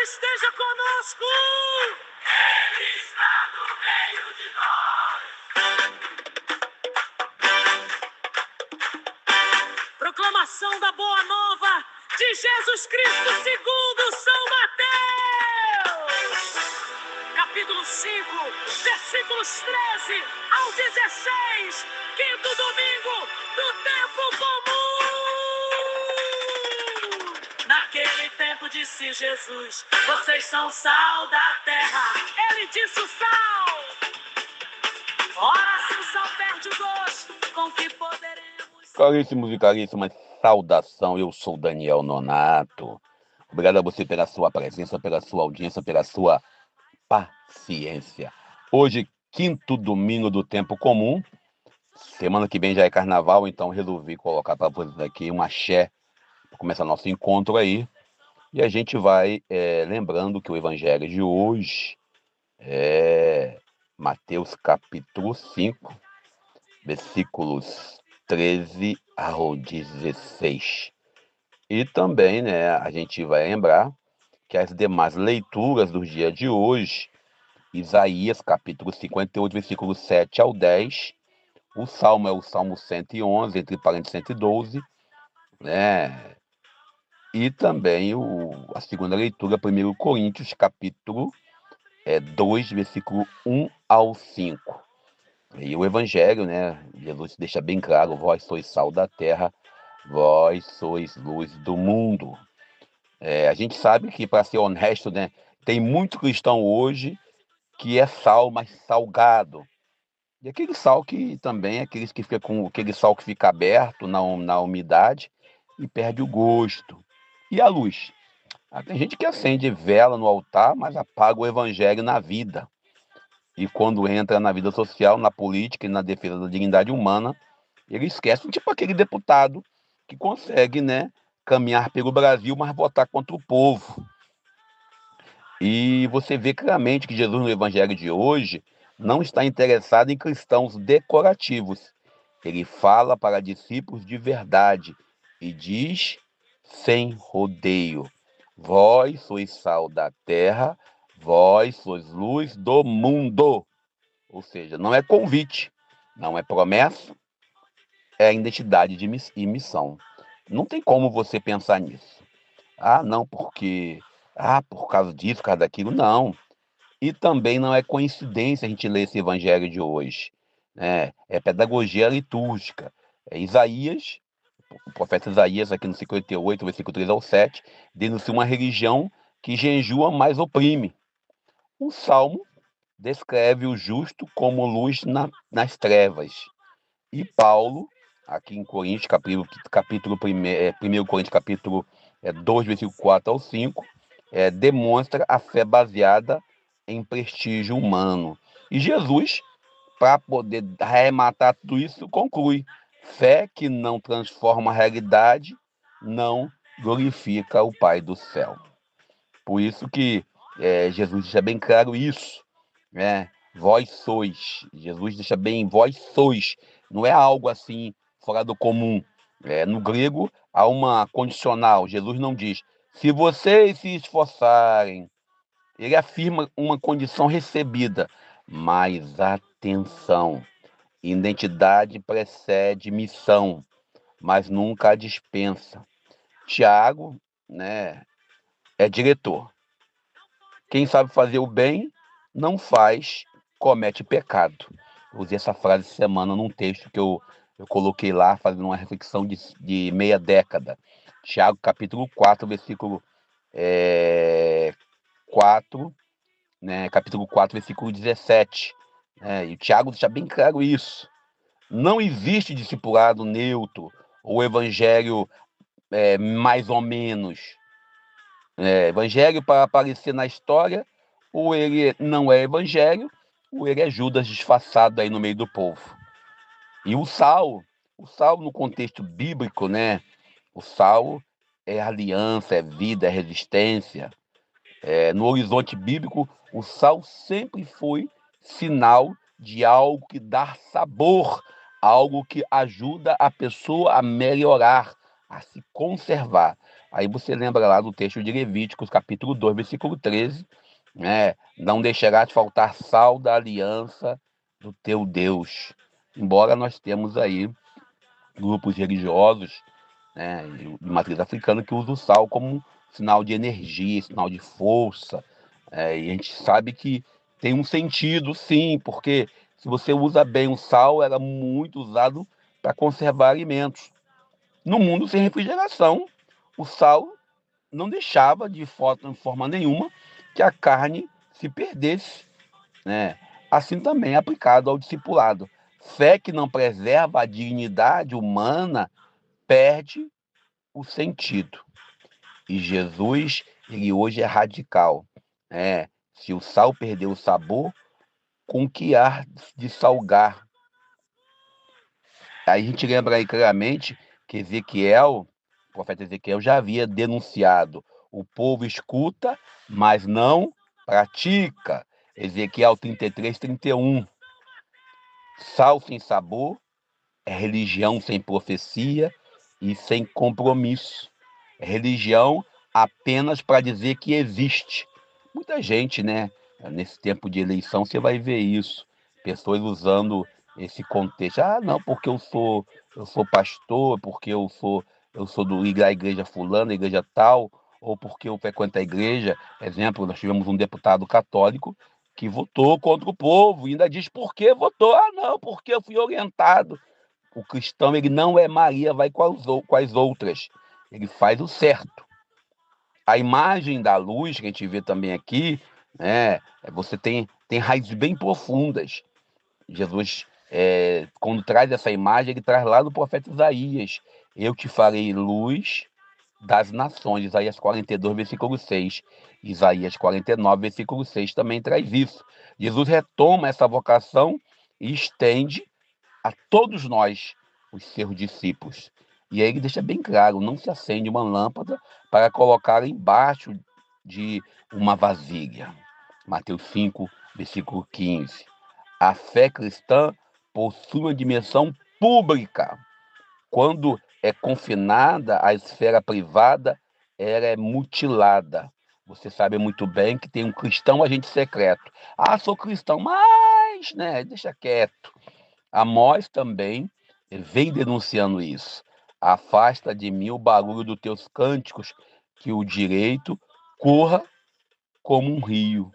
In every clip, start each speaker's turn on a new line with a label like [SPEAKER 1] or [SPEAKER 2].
[SPEAKER 1] esteja conosco! Ele está no meio de nós! Proclamação da Boa Nova de Jesus Cristo segundo São Mateus! Capítulo 5, versículos 13 ao 16, quinto domingo do tempo comum! Naquele tempo disse Jesus, vocês são sal da terra. Ele disse o sal. Ora, se o sal perde o gosto, com que poderemos...
[SPEAKER 2] Caríssimos e caríssimas, saudação, eu sou Daniel Nonato. Obrigado a você pela sua presença, pela sua audiência, pela sua paciência. Hoje, quinto domingo do tempo comum. Semana que vem já é carnaval, então resolvi colocar para vocês aqui um axé para começar nosso encontro aí. E a gente vai lembrando que o evangelho de hoje é Mateus capítulo 5, versículos 13 ao 16. E também, a gente vai lembrar que as demais leituras do dia de hoje, Isaías capítulo 58, versículos 7 ao 10, o Salmo é o Salmo 111, entre parênteses 112, né? E também a segunda leitura, 1 Coríntios, capítulo 2, versículo 1 ao 5. E o Evangelho, Jesus deixa bem claro, vós sois sal da terra, vós sois luz do mundo. A gente sabe que, para ser honesto, tem muito cristão hoje que é sal, mas salgado. E aquele sal que também é aquele sal que fica aberto na umidade e perde o gosto. E a luz? Tem gente que acende vela no altar, mas apaga o evangelho na vida. E quando entra na vida social, na política e na defesa da dignidade humana, ele esquece, tipo aquele deputado que consegue, caminhar pelo Brasil, mas votar contra o povo. E você vê claramente que Jesus, no evangelho de hoje, não está interessado em cristãos decorativos. Ele fala para discípulos de verdade e diz sem rodeio: vós sois sal da terra, vós sois luz do mundo. Ou seja, não é convite, não é promessa, é a identidade e missão. Não tem como você pensar nisso. Não, porque... por causa disso, por causa daquilo, não. E também não é coincidência a gente ler esse evangelho de hoje, né? É pedagogia litúrgica. Isaías, o profeta Isaías, aqui no 58, versículo 3 ao 7, denuncia uma religião que jejua, mas oprime. O Salmo descreve o justo como luz nas trevas. E Paulo, aqui em Coríntios, capítulo 1 Coríntios, capítulo 2, versículo 4 ao 5, demonstra a fé baseada em prestígio humano. E Jesus, para poder arrematar tudo isso, conclui: fé que não transforma a realidade não glorifica o Pai do céu. Por isso que Jesus deixa bem claro isso, né? Vós sois. Jesus deixa bem, vós sois. Não é algo assim fora do comum. No grego há uma condicional. Jesus não diz: se vocês se esforçarem. Ele afirma uma condição recebida. Mas atenção, identidade precede missão, mas nunca a dispensa. Tiago, é diretor. Quem sabe fazer o bem, não faz, comete pecado. Eu usei essa frase essa semana num texto que eu coloquei lá, fazendo uma reflexão de meia década. Tiago, capítulo 4, versículo 4, capítulo 4, versículo 17. E o Tiago deixa bem claro isso. Não existe discipulado neutro ou evangelho mais ou menos. Evangelho para aparecer na história, ou ele não é evangelho, ou ele é Judas disfarçado aí no meio do povo. E o sal no contexto bíblico, o sal é aliança, é vida, é resistência. No horizonte bíblico, o sal sempre foi sinal de algo que dá sabor, algo que ajuda a pessoa a melhorar, a se conservar. Aí você lembra lá do texto de Levíticos, capítulo 2, versículo 13, né? Não deixarás faltar sal da aliança do teu Deus. Embora nós temos aí grupos religiosos, né, de matriz africana que usam o sal como sinal de energia, sinal de força. E a gente sabe que tem um sentido, sim, porque se você usa bem o sal, era muito usado para conservar alimentos. No mundo sem refrigeração, o sal não deixava de forma nenhuma que a carne se perdesse, né? Assim também é aplicado ao discipulado. Fé que não preserva a dignidade humana perde o sentido. E Jesus, ele hoje é radical. Se o sal perdeu o sabor, com que há de salgar? Aí a gente lembra aí claramente que Ezequiel, o profeta Ezequiel, já havia denunciado: o povo escuta, mas não pratica. Ezequiel 33, 31. Sal sem sabor é religião sem profecia e sem compromisso. É religião apenas para dizer que existe. Muita gente, né? Nesse tempo de eleição, você vai ver isso. Pessoas usando esse contexto. Ah, não, porque eu sou pastor, porque eu sou da igreja fulana, da igreja tal, ou porque eu frequento a igreja. Exemplo, nós tivemos um deputado católico que votou contra o povo, e ainda diz por que votou. Ah, não, porque eu fui orientado. O cristão, ele não é Maria, vai com as outras. Ele faz o certo. A imagem da luz que a gente vê também aqui, né, você tem raízes bem profundas. Jesus, quando traz essa imagem, ele traz lá do profeta Isaías: eu te farei luz das nações. Isaías 42, versículo 6. Isaías 49, versículo 6 também traz isso. Jesus retoma essa vocação e estende a todos nós, os seus discípulos. E aí ele deixa bem claro: não se acende uma lâmpada para colocar embaixo de uma vasilha. Mateus 5, versículo 15. A fé cristã possui uma dimensão pública. Quando é confinada à esfera privada, ela é mutilada. Você sabe muito bem que tem um cristão agente secreto. Ah, sou cristão, mas, né, deixa quieto. Amós também vem denunciando isso. Afasta de mim o barulho dos teus cânticos, que o direito corra como um rio.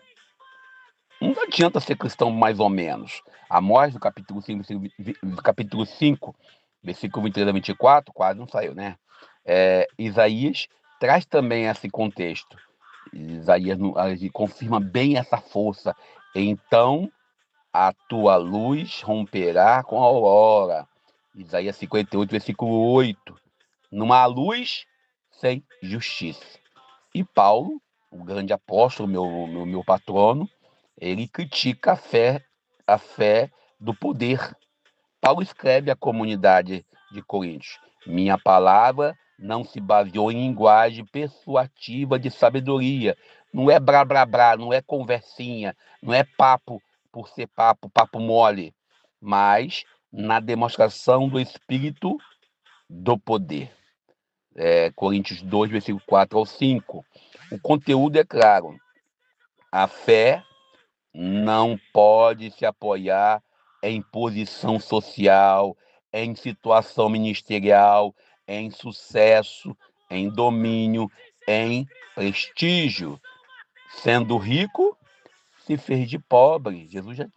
[SPEAKER 2] Não adianta ser cristão mais ou menos. Amós, no capítulo 5, versículo 23 a 24, quase não saiu, né? Isaías traz também esse contexto. Isaías confirma bem essa força. Então, a tua luz romperá com a aurora. Isaías 58, versículo 8. Não há luz sem justiça. E Paulo, o grande apóstolo, meu patrono, ele critica a fé do poder. Paulo escreve à comunidade de Coríntios: minha palavra não se baseou em linguagem persuativa de sabedoria. Não é blá blá blá, não é conversinha, não é papo por ser papo mole, mas na demonstração do Espírito do poder. Coríntios 2, versículo 4 ao 5. O conteúdo é claro: a fé não pode se apoiar em posição social, em situação ministerial, em sucesso, em domínio, em prestígio. Sendo rico, se fez de pobre. Jesus já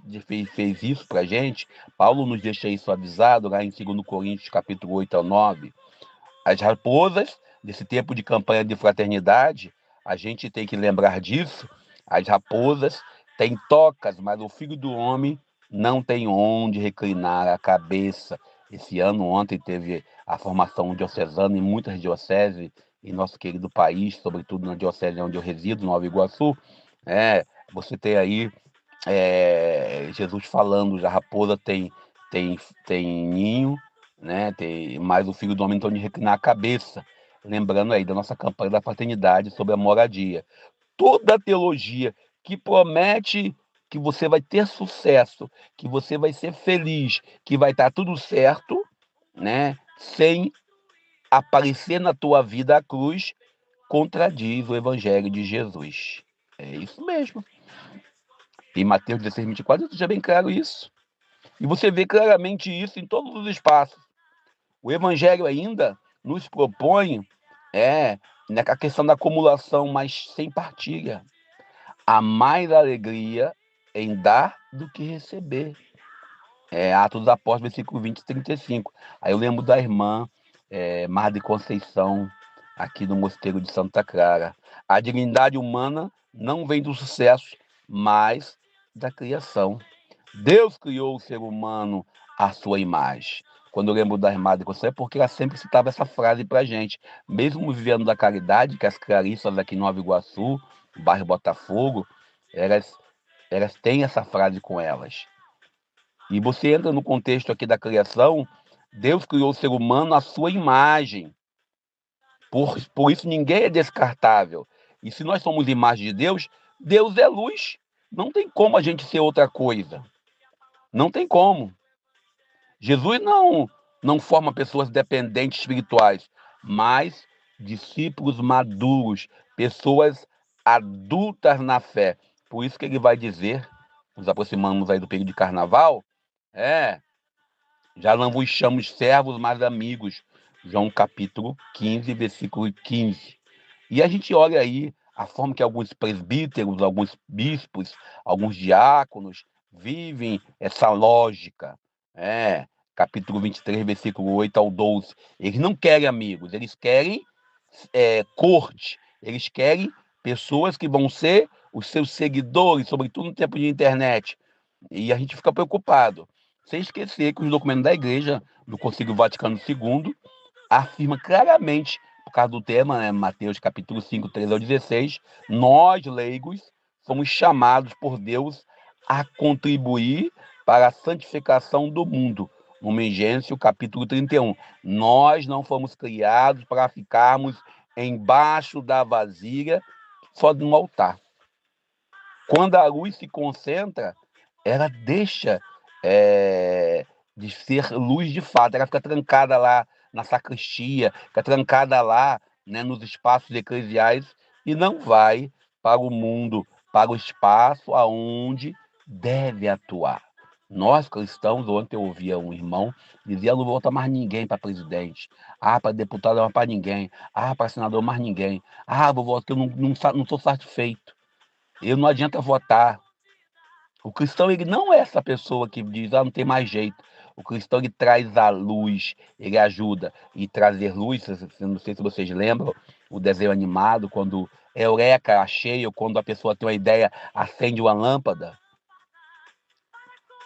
[SPEAKER 2] fez isso para a gente. Paulo nos deixa isso avisado lá em 2 Coríntios, capítulo 8 ao 9. As raposas, nesse tempo de campanha de fraternidade, a gente tem que lembrar disso. As raposas têm tocas, mas o filho do homem não tem onde reclinar a cabeça. Esse ano, ontem, teve a formação diocesana em muitas dioceses em nosso querido país, sobretudo na diocese onde eu resido, Nova Iguaçu. Você tem aí Jesus falando: a raposa tem ninho, né? Mas o filho do homem não tem onde reclinar a cabeça. Lembrando aí da nossa campanha da fraternidade sobre a moradia. Toda a teologia que promete que você vai ter sucesso, que você vai ser feliz, que vai estar tudo certo, né? Sem aparecer na tua vida a cruz contradiz o evangelho de Jesus. É isso mesmo. Em Mateus 16, 24, deixa bem claro isso. E você vê claramente isso em todos os espaços. O evangelho ainda nos propõe a questão da acumulação, mas sem partilha. Há mais alegria em dar do que receber. Atos dos Apóstolos, versículo 20 e 35. Aí eu lembro da irmã Mar de Conceição, aqui no Mosteiro de Santa Clara. A dignidade humana não vem do sucesso, mas da criação. Deus criou o ser humano à sua imagem. Quando eu lembro da irmã de Conceição, é porque ela sempre citava essa frase pra gente. Mesmo vivendo da caridade, que as clarissas aqui em Nova Iguaçu, bairro Botafogo, elas têm essa frase com elas. E você entra no contexto aqui da criação, Deus criou o ser humano à sua imagem. Por isso ninguém é descartável. E se nós somos imagem de Deus, Deus é luz. Não tem como a gente ser outra coisa. Não tem como. Jesus não forma pessoas dependentes espirituais, mas discípulos maduros, pessoas adultas na fé. Por isso que ele vai dizer, nos aproximamos aí do período de carnaval, já não vos chamo servos, mas amigos. João capítulo 15, versículo 15. E a gente olha aí a forma que alguns presbíteros, alguns bispos, alguns diáconos vivem essa lógica. Capítulo 23, versículo 8 ao 12. Eles não querem amigos, eles querem corte. Eles querem pessoas que vão ser os seus seguidores, sobretudo no tempo de internet. E a gente fica preocupado. Sem esquecer que os documentos da Igreja, do Concílio Vaticano II, afirma claramente, por causa do tema, Mateus capítulo 5, 13 ao 16, nós, leigos, somos chamados por Deus a contribuir para a santificação do mundo. Lumen Gentium, capítulo 31. Nós não fomos criados para ficarmos embaixo da vasilha só de um altar. Quando a luz se concentra, ela deixa de ser luz de fato, ela fica trancada lá na sacristia, fica trancada lá, nos espaços eclesiais e não vai para o mundo, para o espaço aonde deve atuar. Nós cristãos, ontem eu ouvia um irmão dizia: não vou votar mais ninguém para presidente, para deputado não para ninguém, para senador mais ninguém, vou votar, eu não sou satisfeito, eu não adianta votar. O cristão, ele não é essa pessoa que diz, não tem mais jeito. O cristão, ele traz a luz, ele ajuda. E trazer luz, não sei se vocês lembram, o desenho animado, quando Eureka, achei, ou quando a pessoa tem uma ideia, acende uma lâmpada.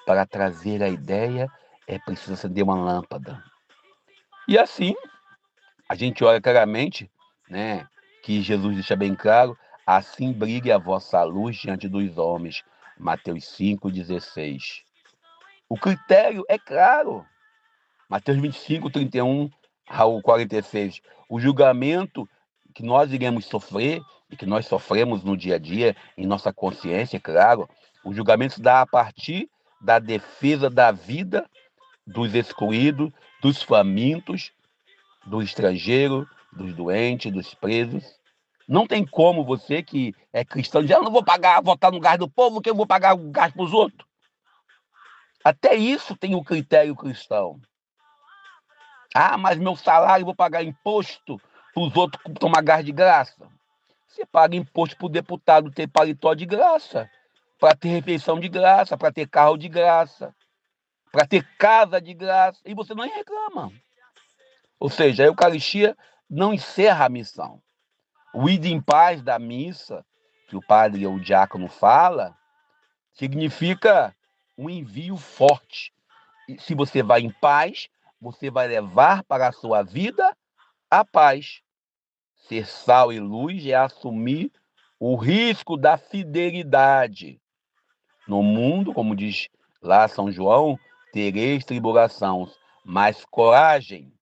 [SPEAKER 2] Para trazer a ideia, é preciso acender uma lâmpada. E assim, a gente olha claramente, que Jesus deixa bem claro, assim brilhe a vossa luz diante dos homens. Mateus 5,16. O critério é claro. Mateus 25, 31 ao 46. O julgamento que nós iremos sofrer e que nós sofremos no dia a dia, em nossa consciência, é claro, o julgamento se dá a partir da defesa da vida dos excluídos, dos famintos, do estrangeiro, dos doentes, dos presos. Não tem como você que é cristão dizer: eu não vou votar no gás do povo, que eu vou pagar o gás para os outros. Até isso tem o critério cristão. Mas meu salário eu vou pagar imposto para os outros tomar gás de graça. Você paga imposto para o deputado ter paletó de graça, para ter refeição de graça, para ter carro de graça, para ter casa de graça, e você não reclama. Ou seja, a Eucaristia não encerra a missão. O ide em paz da missa, que o padre ou o diácono fala, significa um envio forte. E se você vai em paz, você vai levar para a sua vida a paz. Ser sal e luz é assumir o risco da fidelidade. No mundo, como diz lá São João, tereis tribulação, mas coragem.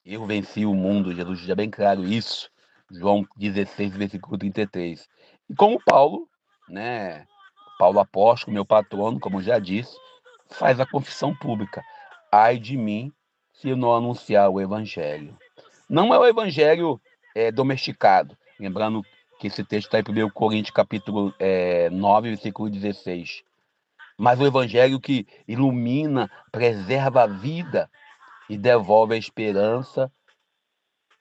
[SPEAKER 2] Eu venci o mundo, Jesus deixa bem claro isso. João 16, versículo 33. E como Paulo, Paulo apóstolo, meu patrono, como eu já disse, faz a confissão pública. Ai de mim, se eu não anunciar o evangelho. Não é o evangelho domesticado. Lembrando que esse texto está em 1 Coríntios, capítulo 9, versículo 16. Mas o evangelho que ilumina, preserva a vida e devolve a esperança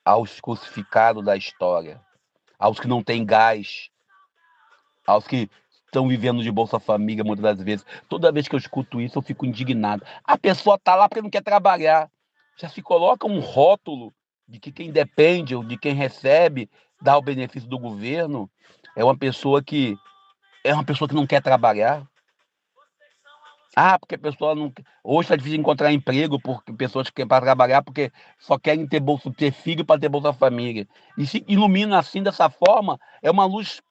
[SPEAKER 2] aos crucificados da história, aos que não têm gás, aos que estão vivendo de Bolsa Família muitas das vezes. Toda vez que eu escuto isso, eu fico indignado. A pessoa está lá porque não quer trabalhar. Já se coloca um rótulo de que quem depende ou de quem recebe, dá o benefício do governo, é uma pessoa que não quer trabalhar. Ah, porque a pessoa não. Hoje está difícil encontrar emprego porque pessoas que querem para trabalhar porque só querem ter filho para ter Bolsa Família. E se ilumina assim, dessa forma, é uma luz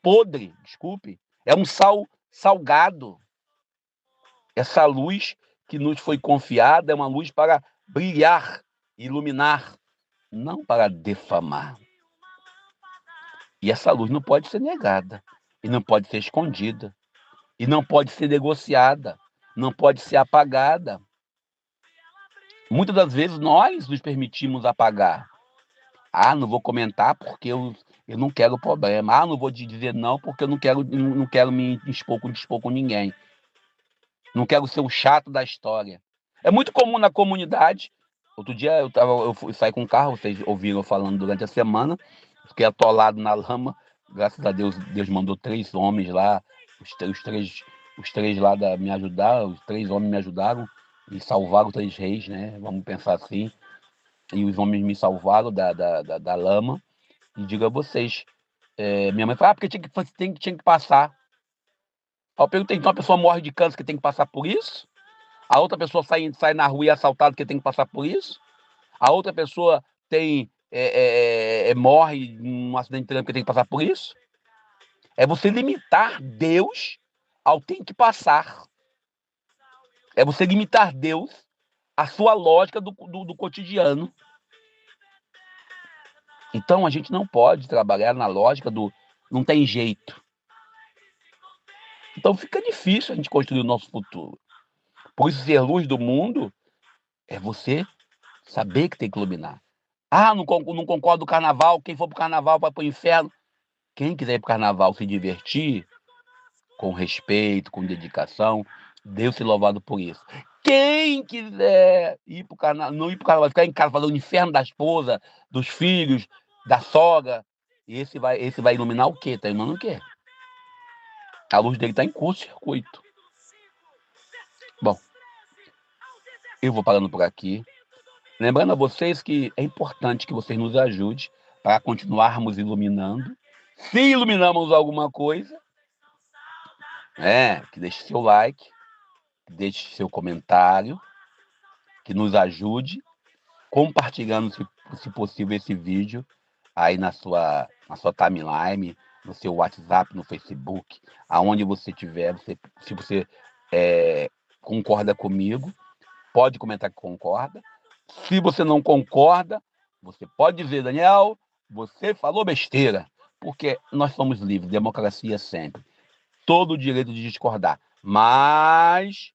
[SPEAKER 2] podre, desculpe. É um sal salgado. Essa luz que nos foi confiada é uma luz para brilhar, iluminar, não para defamar. E essa luz não pode ser negada, e não pode ser escondida, e não pode ser negociada, não pode ser apagada. Muitas das vezes nós nos permitimos apagar. Ah, não vou comentar porque eu não quero problema. Ah, não vou te dizer não porque eu não quero me expor com ninguém. Não quero ser o chato da história. É muito comum na comunidade. Outro dia eu saí com o carro, vocês ouviram eu falando durante a semana, fiquei atolado na lama. Graças a Deus, Deus mandou 3 homens lá, os três lá me ajudar, os 3 homens me ajudaram e salvaram 3 reis, né? Vamos pensar assim. E os homens me salvaram da lama. E digo a vocês, minha mãe fala, porque tinha que passar. Aí eu perguntei, então a pessoa morre de câncer que tem que passar por isso? A outra pessoa sai na rua e é assaltada que tem que passar por isso? A outra pessoa morre num acidente de trânsito que tem que passar por isso? É você limitar Deus ao tem que passar. É você limitar Deus à sua lógica do cotidiano. Então a gente não pode trabalhar na lógica do não tem jeito. Então fica difícil a gente construir o nosso futuro. Por isso, ser luz do mundo é você saber que tem que iluminar. Ah, não concordo com o carnaval. Quem for pro carnaval vai pro inferno. Quem quiser ir pro carnaval se divertir, com respeito, com dedicação, Deus se louvado por isso. Quem quiser ir pro carnaval, não ir pro carnaval, ficar em casa fazendo o inferno da esposa, dos filhos, da sogra, esse vai iluminar o quê? Tá iluminando o quê? A luz dele tá em curto-circuito. Bom, eu vou parando por aqui. Lembrando a vocês que é importante que vocês nos ajudem para continuarmos iluminando. Se iluminamos alguma coisa, que deixe seu like, que deixe seu comentário, que nos ajude, compartilhando, se possível, esse vídeo aí na sua timeline, no seu WhatsApp, no Facebook, aonde você estiver. Se você concorda comigo, pode comentar que concorda. Se você não concorda, você pode dizer, Daniel, você falou besteira, porque nós somos livres, democracia sempre. Todo o direito de discordar, mas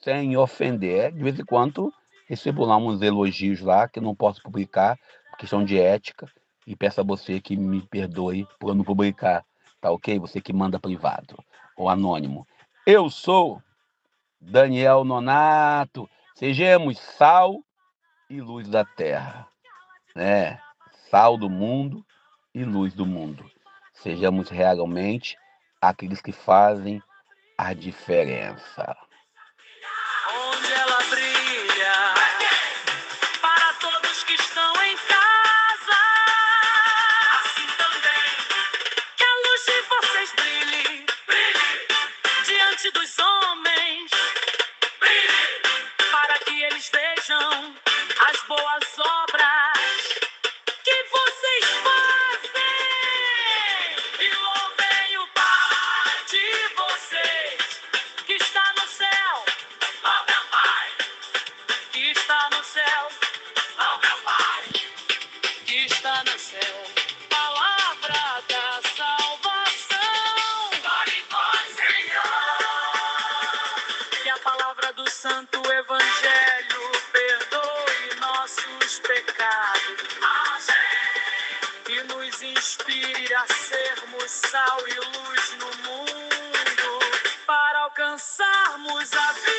[SPEAKER 2] sem ofender. De vez em quando recebo lá uns elogios lá que eu não posso publicar, por questão de ética, e peço a você que me perdoe por eu não publicar, tá ok? Você que manda privado ou anônimo. Eu sou Daniel Nonato. Sejamos sal e luz da terra, né? Sal do mundo e luz do mundo. Sejamos realmente aqueles que fazem a diferença.
[SPEAKER 1] Onde ela brilha para todos que estão em casa. Assim também que a luz de vocês brilhe, brilhe diante dos homens, brilhe para que eles vejam as boas obras que vocês fazem e louvem o Pai de vocês que está no céu. nos inspire a sermos sal e luz no mundo, para alcançarmos a vida.